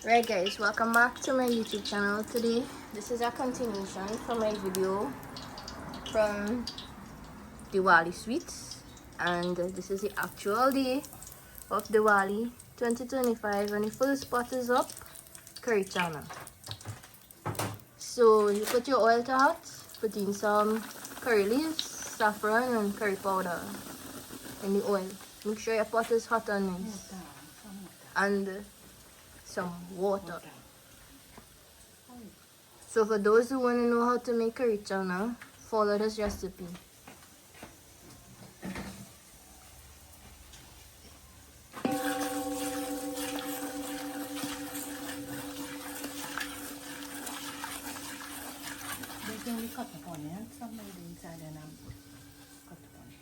Right guys, welcome back to my YouTube channel. Today this is a continuation from my video from Diwali sweets, and this is the actual day of Diwali 2025, and the first pot is up, curry chana. So you put your oil to hot, put in some curry leaves, saffron and curry powder in the oil. Make sure your pot is hot and nice, and some water. So for those who want to know how to make curry chana, follow this recipe. They cut upon it, somebody inside and cut upon it.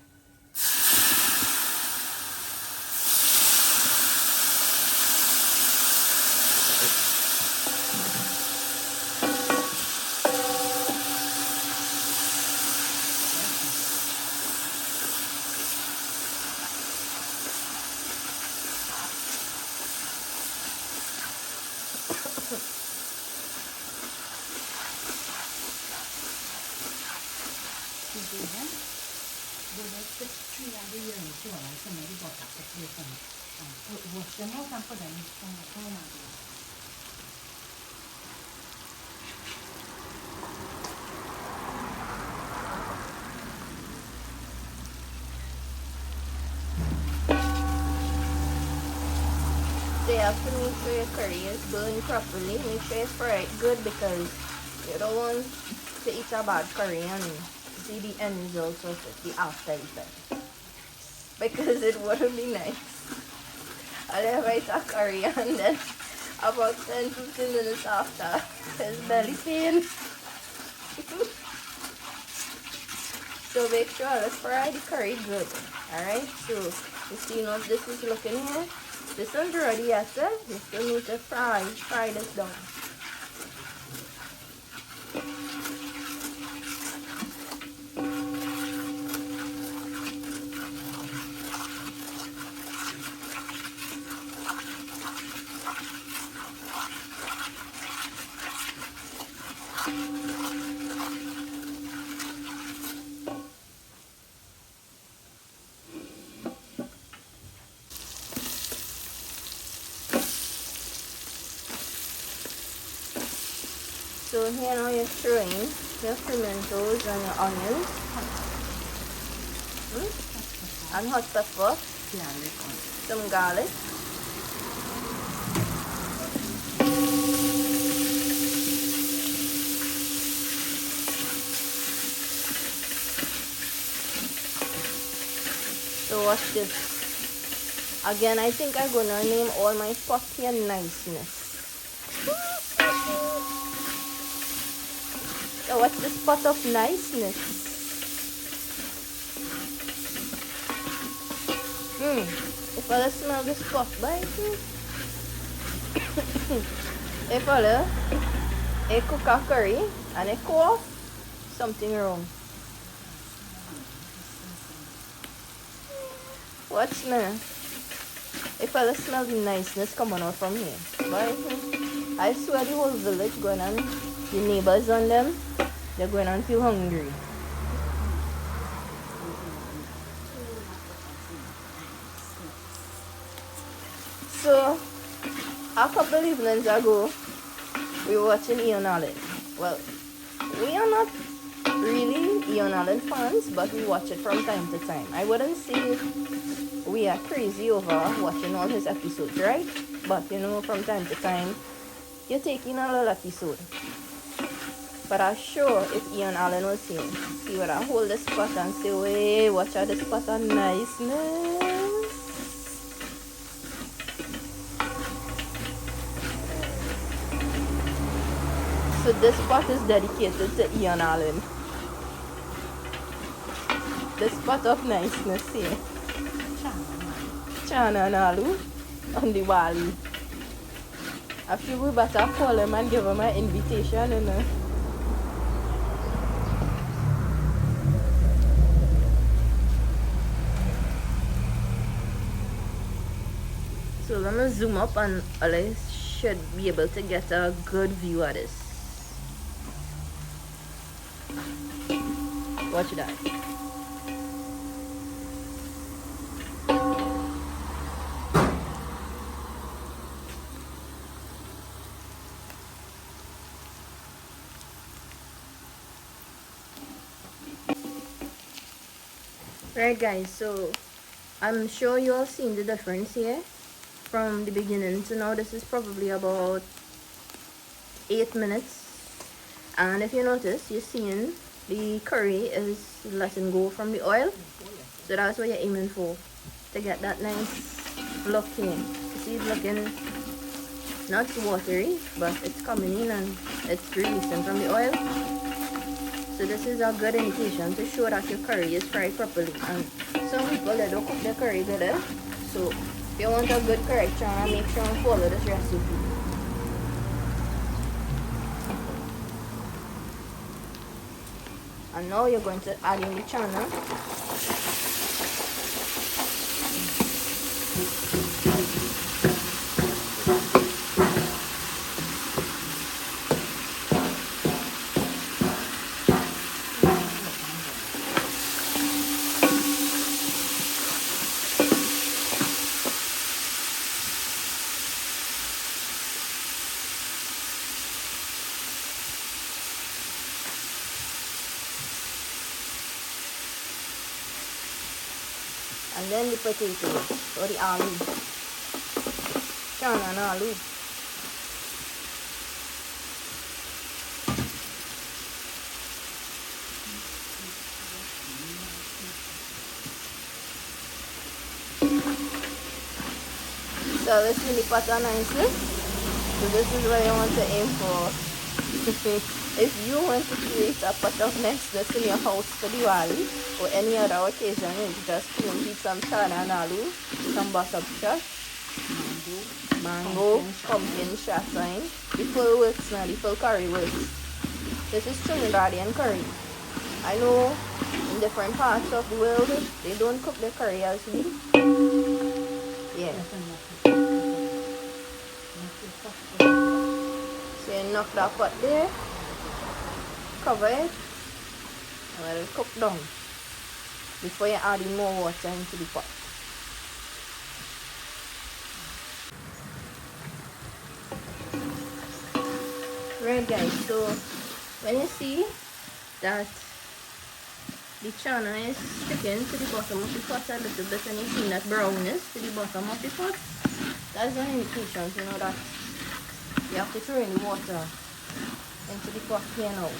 So you have to make sure your curry is burned properly. Make sure it's fried good, because you don't want to eat a bad curry and see the end result of it, the after effect, because it wouldn't be nice. I'll never eat a curry and then about 10-15 minutes after, his belly pain. So make sure let's fry the curry good. Alright, so you see how this is looking here. This one's ready yet, you still need to fry this down. So here now you're throwing your pimentos and your onions, and hot pepper, some garlic. So watch this. Again, I think I'm gonna name all my pot here niceness. So what's this pot of niceness? If I smell this pot, right? If I cook a curry and I cough, something wrong. Watch now. If I smell the niceness coming out from here, right? I swear the whole village going on, the neighbors on them, they're going on feel hungry. So, a couple evenings ago, we were watching Ian Allen. Well, we are not really Ian Allen fans, but we watch it from time to time. I wouldn't say we are crazy over watching all his episodes, right? But you know, from time to time, you're taking a little episode. But I'm sure if Ian Allen was here, he would have hold this pot and say, wait, watch out, this pot of niceness. So this pot is dedicated to Ian Allen. This pot of niceness here. Chana and Alu on Diwali. I feel we better call him and give him an invitation, you know. So let me zoom up and let's should be able to get a good view of this. Watch that. Right guys, so I'm sure you all seen the difference here from the beginning to now. This is probably about 8 minutes, and if you notice, you're seeing the curry is letting go from the oil, so that's what you're aiming for, to get that nice look here. You see it's looking not watery, but it's coming in and it's releasing from the oil. So this is a good indication to show that your curry is fried properly. And some people, they don't cook their curry good, eh? So if you want a good curry chana, make sure you follow this recipe. And now you're going to add in the chana. And then the potatoes, or the aloo, chana and aloo. So let's really put on nicely. So this is what you want to aim for. If you want to create a pot of niceness in your house for Diwali or any other occasion, you just eat some chana and aloo, some butterscotch, mango, pumpkin, shattering. The full works now, the full curry works. This is Trinidadian curry. I know in different parts of the world, they don't cook their curry as we. Yeah. So you knock that pot there. Cover it and let it cook down before you add in more water into the pot. Right guys, so when you see that the chana is sticking to the bottom of the pot a little bit and you see that brownness to the bottom of the pot, that's an indication to know that you have to throw in the water into the pot here now.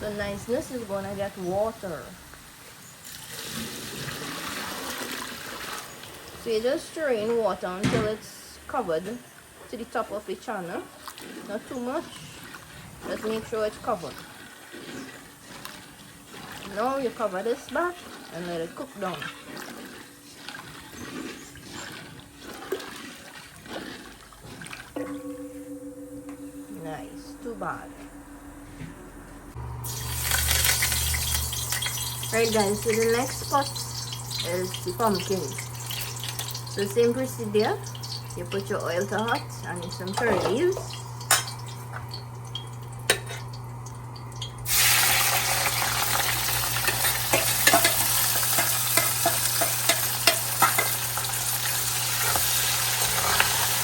So niceness is gonna get water. So you just stir in water until it's covered to the top of the chana. Not too much. Just make sure it's covered. Now you cover this back and let it cook down. Nice, too bad. Right guys, so the next pot is the pumpkin. So same procedure, you put your oil to hot and some curry leaves.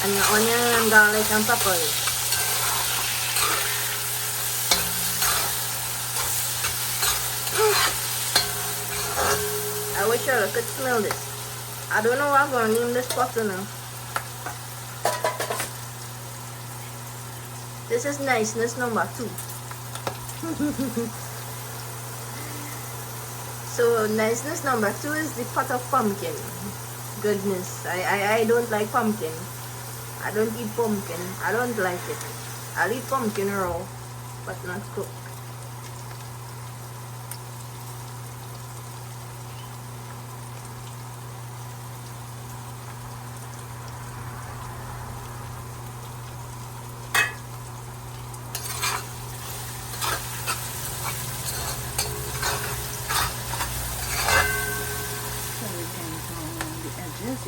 And your onion and garlic and peppers. I wish y'all could smell this. I don't know what I'm going to name this pot now. This is niceness number 2. So niceness number 2 is the pot of pumpkin. Goodness, I don't like pumpkin. I don't eat pumpkin. I don't like it. I'll eat pumpkin raw, but not cooked.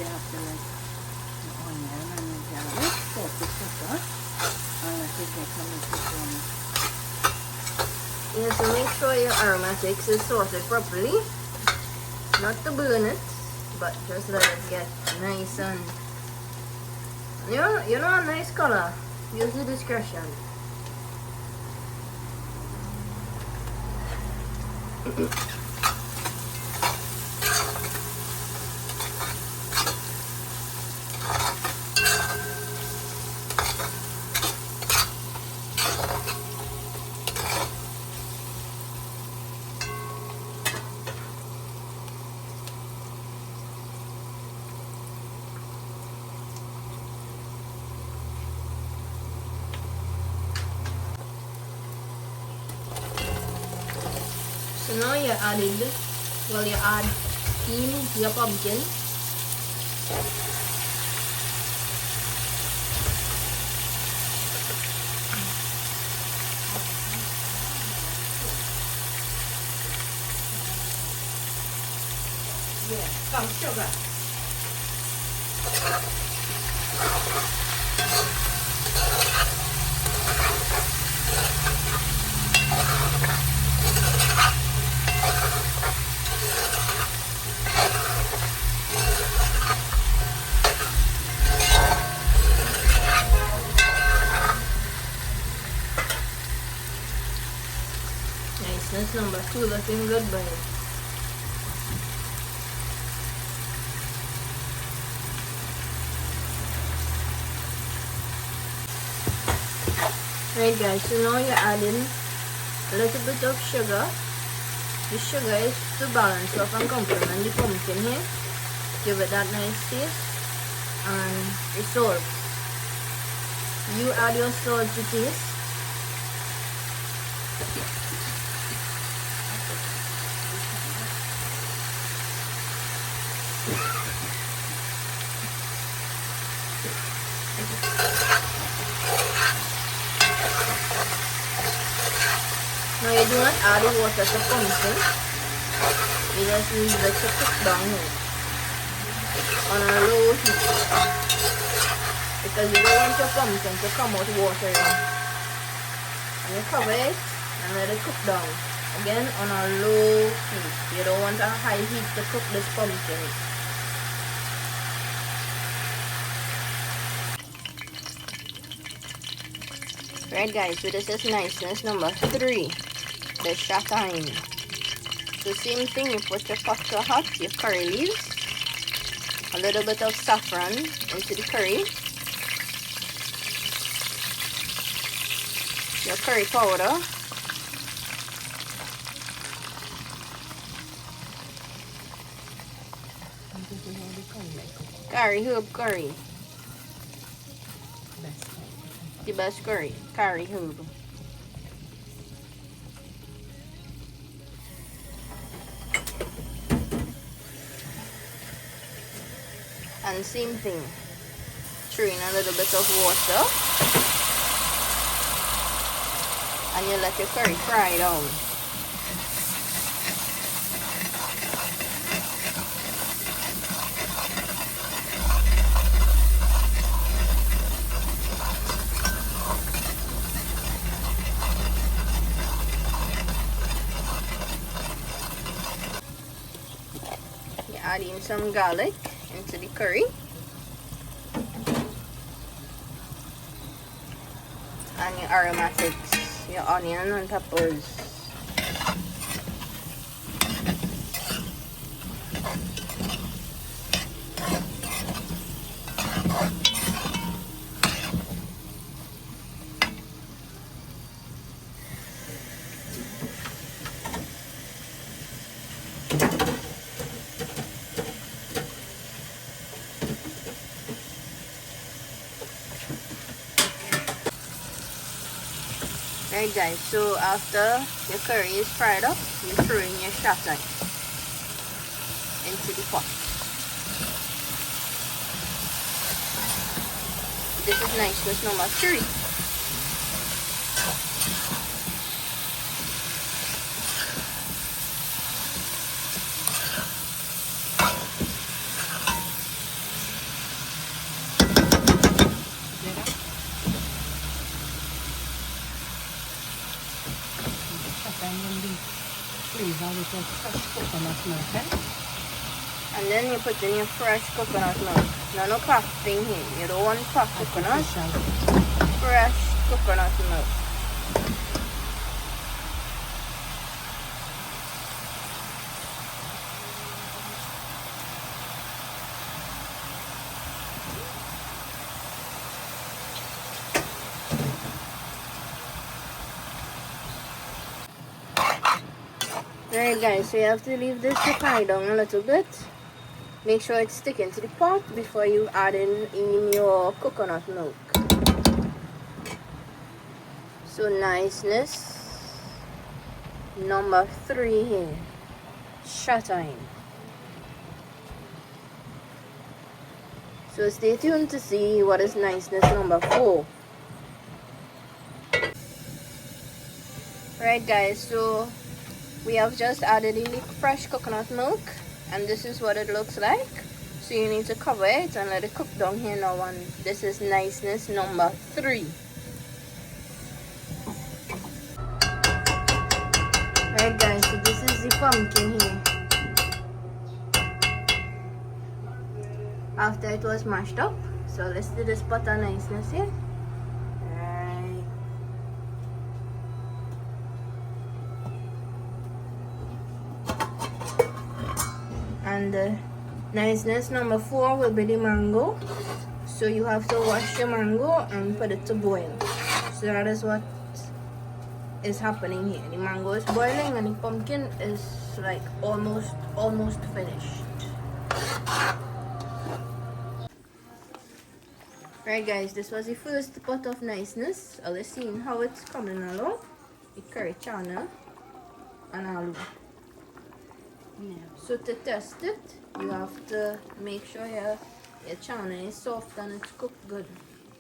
you have to let the onion and the garlic salt the pepper and let it get a little brown. You have to make sure your aromatics is sorted properly. Not to burn it, but just let it get nice and you know a nice color. Use the discretion. So now you add in your pumpkin. Yeah, some sugar. Nice, that's number 2 looking good, buddy. Right guys, so now you're adding a little bit of sugar. The sugar is to balance off and complement the pumpkin here. Give it that nice taste. And the salt. You add your salt to taste. Now you do not add the water to pumpkin. You just leave it to cook down on a low heat. Because you don't want your pumpkin to come out watery. And you cover it and let it cook down. Again on a low heat. You don't want a high heat to cook this pumpkin. Right guys, so this is niceness number 3. The shattering. So same thing, you put your pot to hot, your curry leaves, a little bit of saffron into the curry, your curry powder, curry herb curry, the best curry herb. And same thing, throw in a little bit of water and you let your curry fry down. You add in some garlic into the curry and your aromatics, your onion and peppers. Right guys, so after your curry is fried up, you throw in your shattering into the pot. This is niceness number 3. in the freezer with your fresh coconut milk, eh? And then you put in your fresh coconut milk. No packed thing here. You don't want packed coconut. Fresh coconut milk. Alright guys, so you have to leave this to cool down a little bit. Make sure it's sticking to the pot before you add in your coconut milk. So niceness number 3 here, Shattering. So stay tuned to see what is niceness number 4. Right guys, so we have just added in the fresh coconut milk and this is what it looks like. So you need to cover it and let it cook down here now, and this is niceness number 3. Right guys, so this is the pumpkin here after it was mashed up. So let's do this butter niceness here. Right. And the niceness number 4 will be the mango. So you have to wash your mango and put it to boil. So that is what is happening here. The mango is boiling and the pumpkin is like almost finished. Right guys, this was the first pot of niceness. Let's see how it's coming along. The curry chana and aloo. Yeah. So to test it, you have to make sure your chana is soft and it's cooked good.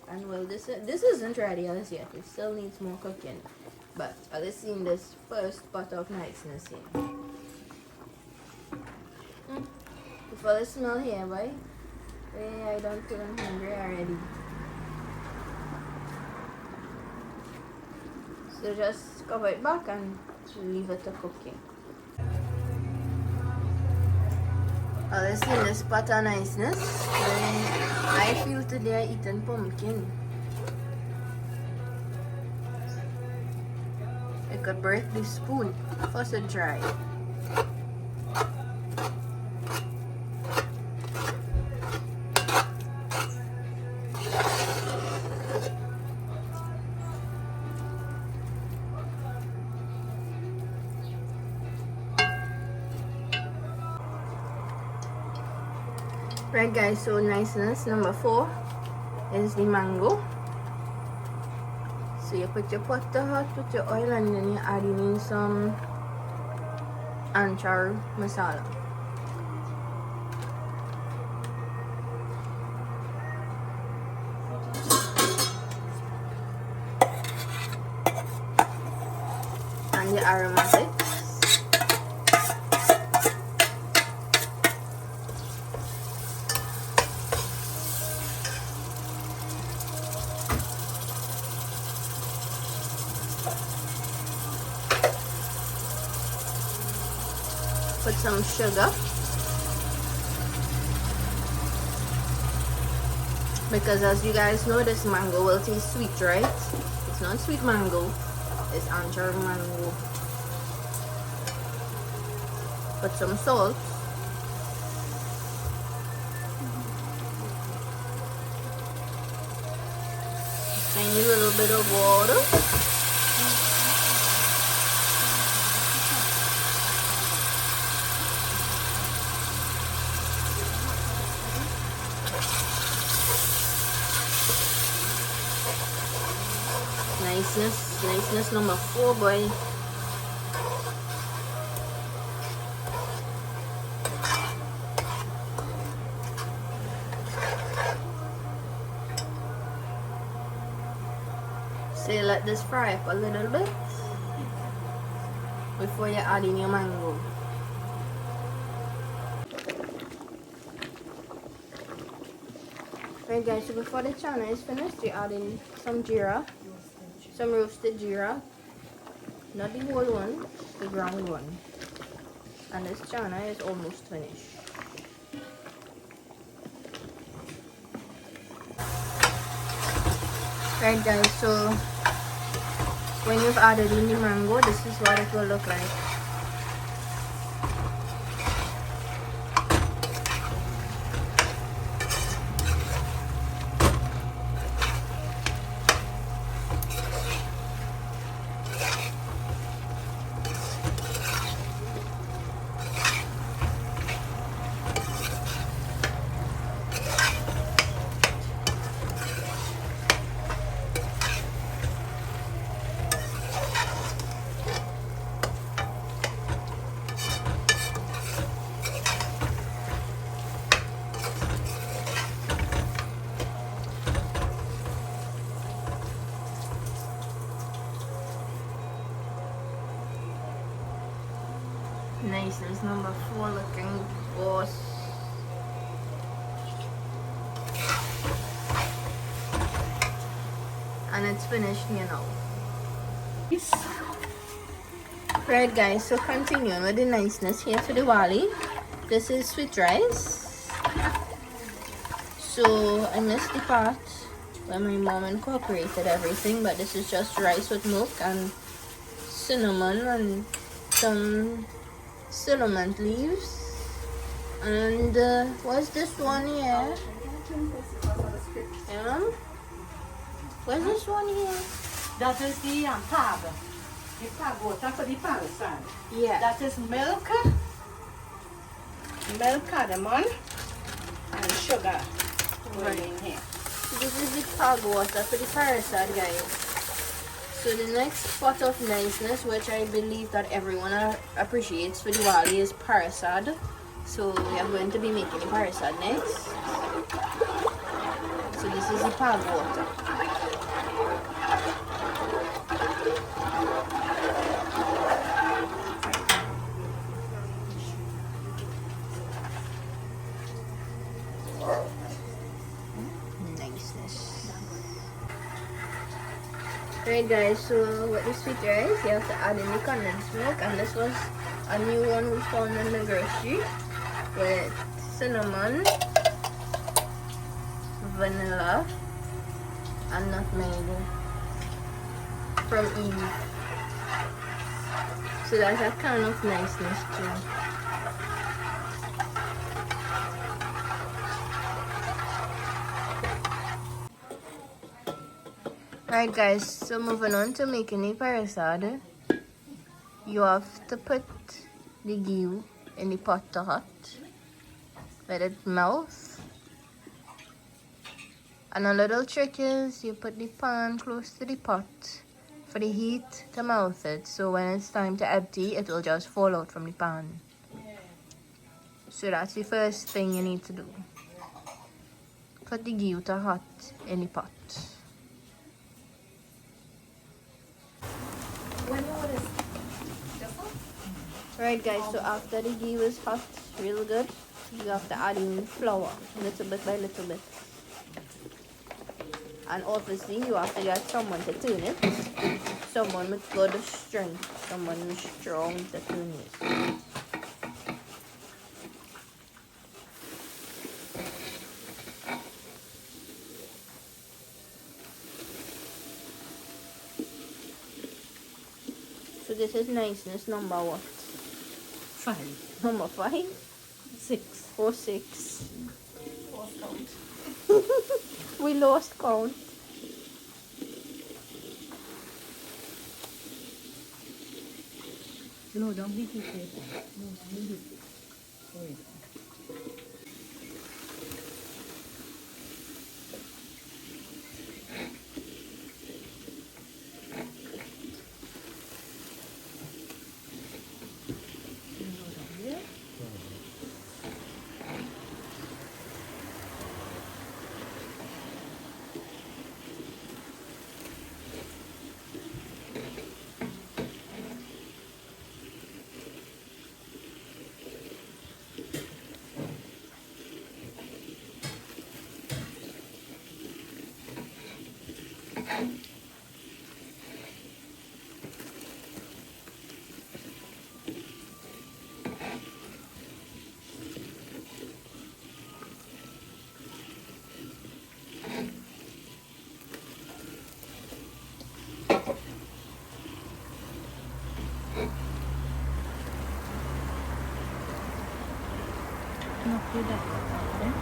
And well, this isn't ready as yet. It still needs more cooking. But let's see in this first pot of niceness here. Before the smell here, boy. I don't feel hungry already. So just cover it back and leave it to cooking. Let's see in this pot of niceness. I feel today eating pumpkin. I could break the spoon. First it dry. Right guys, so niceness number 4 is the mango. So you put your pot to hot with your oil and then you add in some anchar masala. And the aromatics. Put some sugar, because as you guys know, this mango will taste sweet, right? It's not sweet mango, it's anchor mango. Put some salt, tiny little bit of water. Niceness number 4, boy. So you let this fry up a little bit before you add in your mango. Right guys, so before the chana is finished, you add in some jeera, some roasted jeera. Not the whole one, the ground one. And this chana is almost finished. Right guys, so when you've added in the mango, this is what it will look like. Nice, there's number 4 looking boss. And it's finished, you know. Right guys, so continuing with the niceness here for Diwali. This is sweet rice. So I missed the part where my mom incorporated everything, but this is just rice with milk and cinnamon and some cinnamon leaves. And what's this one here? What's this one here? That is the pag. The pag water for the parasad. Yeah. That is milk, cardamom, and sugar. Right. In here. So this is the pag water for the parasad, guys. So the next pot of niceness, which I believe that everyone appreciates for Diwali, is parasad. So we are going to be making the parasad next. So this is the pag water. Right guys, so with the sweet rice, you have to add in the condensed milk, and this was a new one we found in the grocery with cinnamon, vanilla, and nutmeg from Eve. So that's a kind of niceness too. Right guys, so moving on to making the parasad, you have to put the ghee in the pot to hot, let it melt. And a little trick is you put the pan close to the pot for the heat to melt it, so when it's time to empty, it will just fall out from the pan. So that's the first thing you need to do. Put the ghee to hot in the pot. Right guys, so after the ghee was hot real good, you have to add in flour little bit by little bit. And obviously you have to get someone to tune it. Someone with good strength, someone who's strong to tune it. So this is niceness number what? 5. Number 5? 6. Or 6? Lost count. We lost count. No, don't be too careful. No, don't be. Sorry. Not do that. Okay?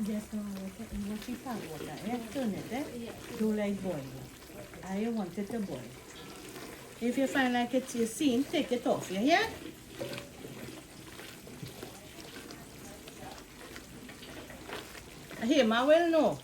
Just what you thought water. Turn it, do like boil. I want it to boil. If you find like it's your scene, take it off, you hear? Him, I will know.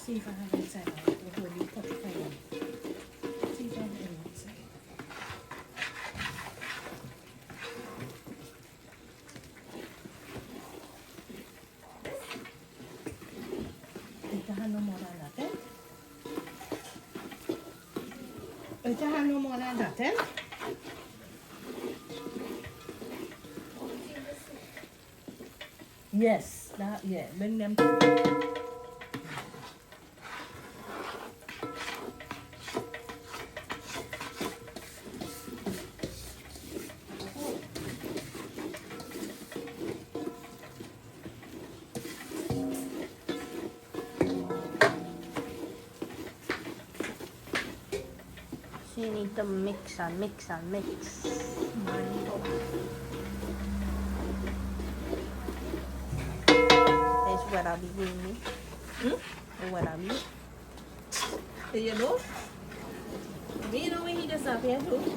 See if I have inside of it before you put the fire on. See if I have any inside. Itahan no more than that, eh? Itahan no more than that, eh? Yes, that, yeah, bring them. So you need to mix and mix and mix. It's what I'll be doing me. What I'll be. You know? Me know when he does up here too.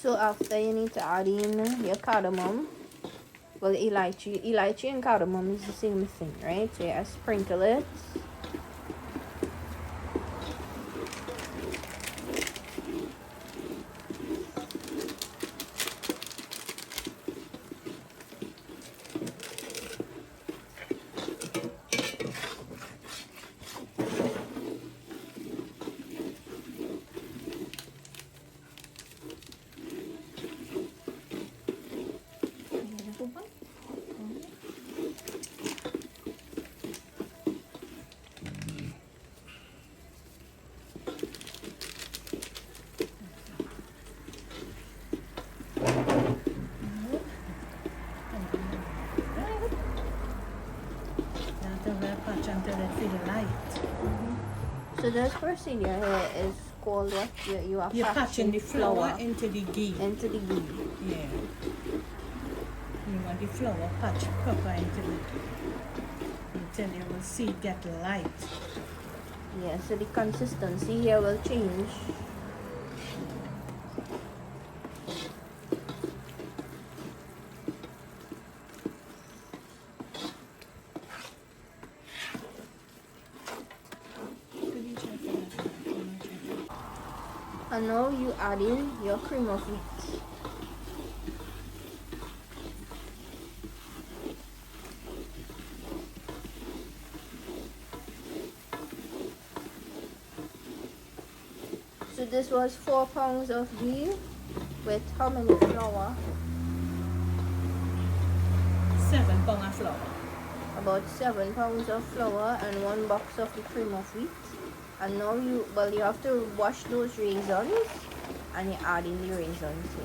So after you need to add in your cardamom. Well, elaichi and cardamom is the same thing, right? So you sprinkle it. So this procedure here is called what? You are You're patching the flour into the ghee. into the ghee. Yeah. You want the flour patch proper into the ghee. Until you will see it get light. Yeah, so the consistency here will change. And now you add in your cream of wheat. So this was 4 pounds of ghee with how many flour? 7 pounds of flour. About 7 pounds of flour and 1 box of the cream of wheat. And now you have to wash those raisins and you add in the raisins here.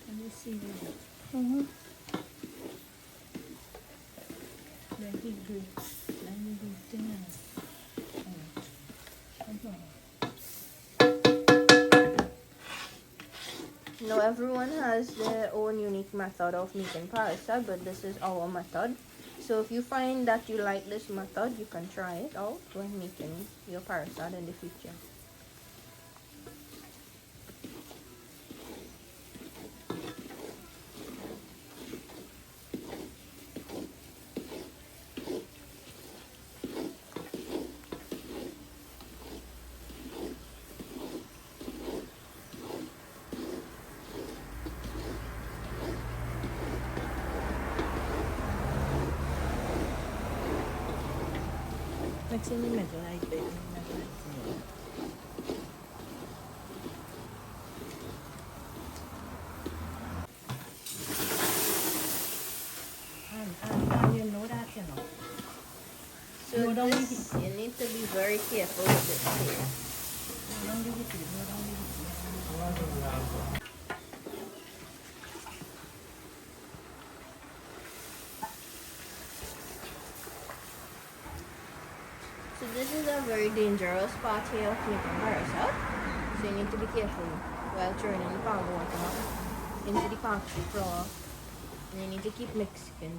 Can you see that? Mm-hmm. Then he good. Then you do dinner. Now everyone has their own unique method of making parasad, but this is our method. So if you find that you like this method, you can try it out when making your parasad in the future. Mix in the middle like that. And you know that, you know. So No, don't this, you need to be very careful with this here. No, don't leave it. No, don't leave it. So this is a very dangerous part here of making parasad. So you need to be careful while turning the palm water into the parsley flour. And you need to keep mixing.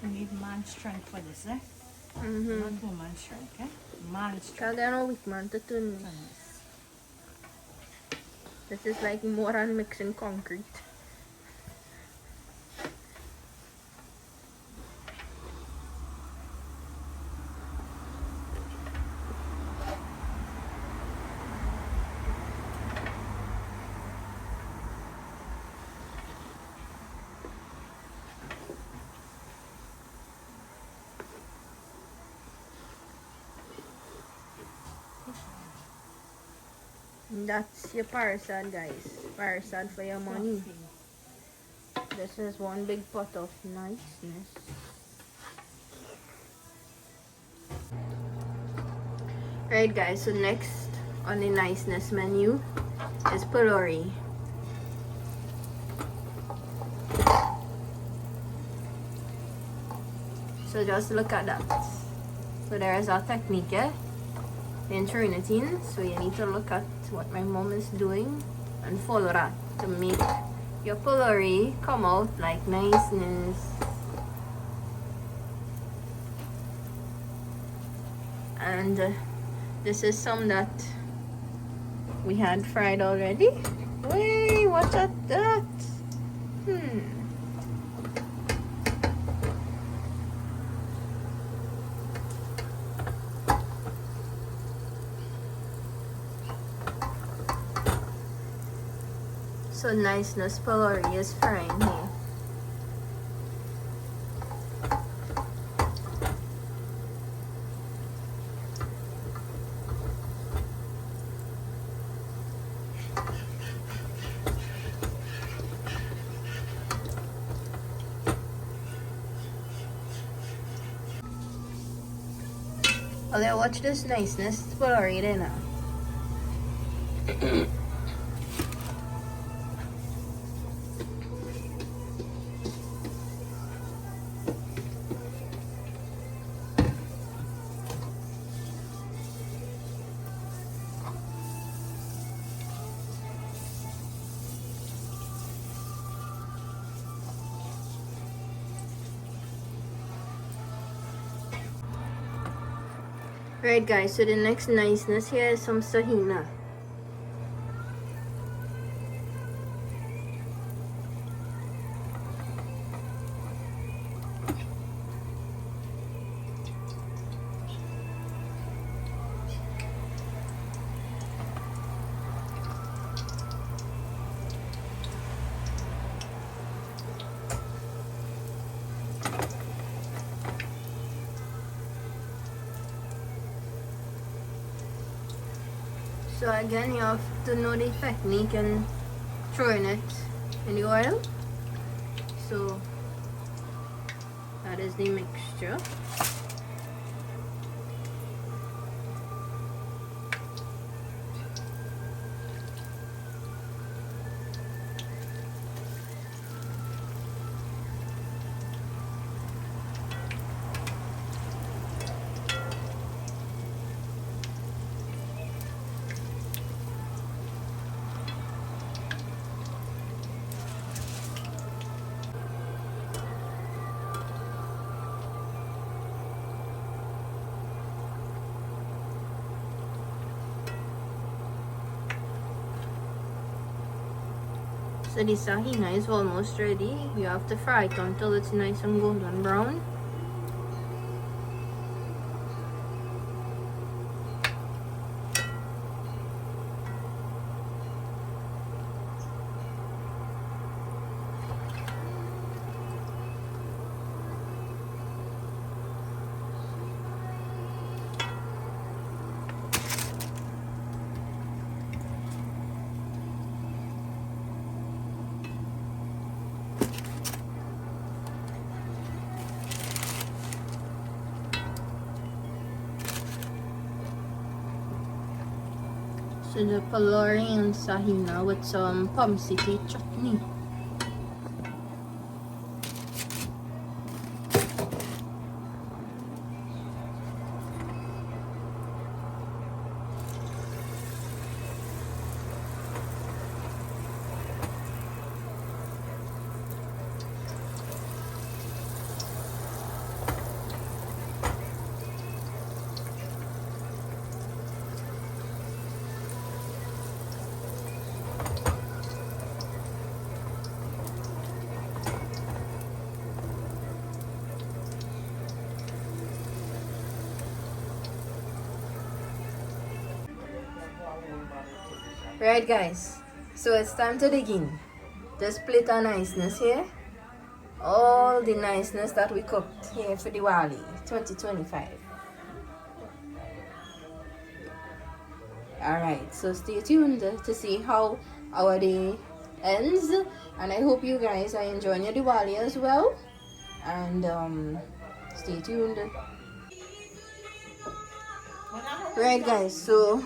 You need man strength for this, eh? Mm-hmm. Not woman strength, eh? Man strength. Kaya no weak man to tune. This is like more than mixing concrete. That's your parasad, guys. Parasad for your money. This is one big pot of niceness. Right, guys, so next on the niceness menu is polari. So just look at that. So there is our technique, in Trinity. So you need to look at what my mom is doing and follow that to make your polari come out like niceness. And this is some that we had fried already. Wait, watch at that. So niceness polari is frying here. Well, watch this niceness polari there now. Right guys, so the next niceness here is some sahina. So again, you have to know the technique and throwing it in the oil. So that is the mixture. So the sahina is almost ready. You have to fry it until it's nice and golden brown. So the polari and sahina with some city chutney. Right guys, so it's time to dig in. This plate of niceness here. All the niceness that we cooked here for Diwali 2025. Alright, so stay tuned to see how our day ends. And I hope you guys are enjoying your Diwali as well. And stay tuned. Right guys, so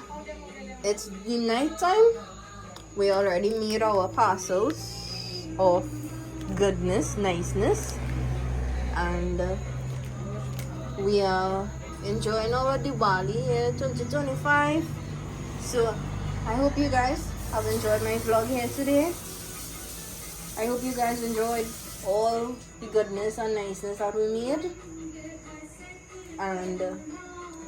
it's the night time. We already made our parcels of goodness, niceness, and we are enjoying our Diwali here 2025. So I hope you guys have enjoyed my vlog here today. I hope you guys enjoyed all the goodness and niceness that we made. And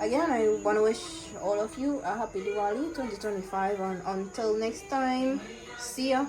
again, I want to wish all of you a happy Diwali 2025. And until next time, see ya.